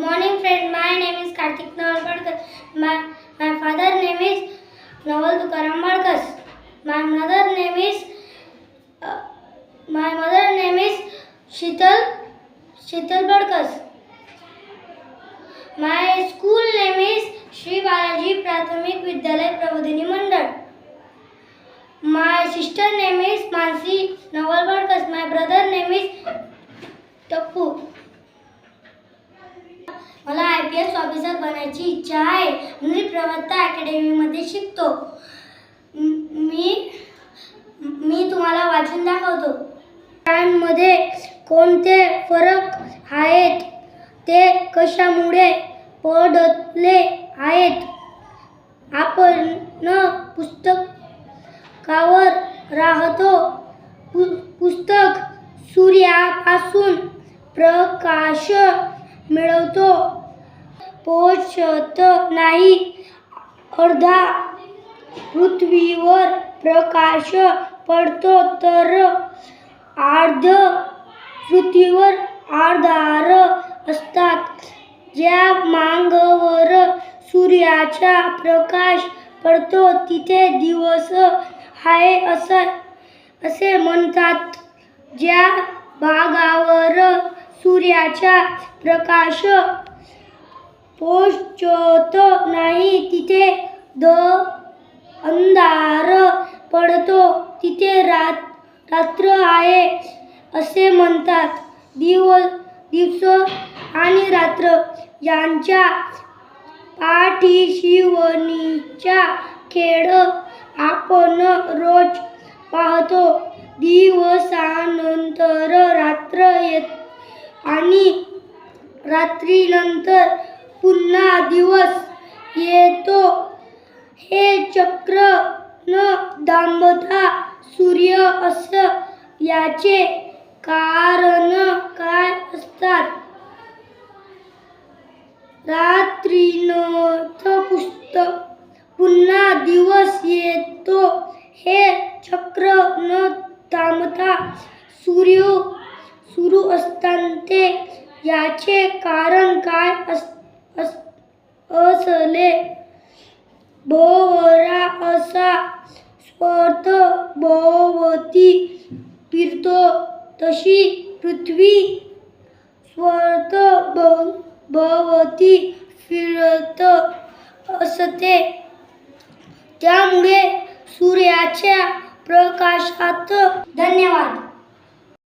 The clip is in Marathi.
morning, friend. My name is Karthik Navalpadkar. My father name is Naval Tukaram Badkas. My mother name is Sheetal Badkas. My school name is Shri Balaji Prathamik Vidyalaya Prabodhini Mandal. My sister name is Mansi Naval Badkas. My brother name is Tappu. मला IPS ऑफिसर बनायची इच्छा आहे. मी प्रवत्ता अकॅडमीमध्ये शिकतो. मी तुम्हाला वाचून दाखवतो. प्राण्यांमध्ये कोणते फरक आहेत, ते कशामुळे बदलले आहेत. आपण पुस्तकावर राहतो. पुस्तक सूर्यापासून प्रकाश मिळवतो, पोषत नाही. अर्धा पृथ्वीवर प्रकाश पडतो तर अर्ध पृथ्वीवर आधार असतात. ज्या मार्गावर सूर्याचा प्रकाश पडतो तिथे दिवस आहे असे म्हणतात. ज्या भागावर सूर्याचा प्रकाश पोहोचत नाही तिथे अंधार पडतो, तिथे रात्र आहे असे म्हणतात. दिवस आणि रात्र यांच्या पाठीशिवणीचा खेळ आपण रोज पाहतो. दिवसानंतर रात्र येते आणि रात्रीनंतर पुन्हा दिवस येतो. हे चक्र न थांबता सूर्य असतो. याचे कारण काय असतात? रात्रीनंतर पुन्हा दिवस येतो. हे चक्र न थांबता सुरू असते. याचे कारण काय असले? भोवरा असा स्वतःभोवती फिरतो तशी पृथ्वी स्वतःभोवती फिरत असते. त्यामुळे सूर्याच्या प्रकाशात धन्यवाद.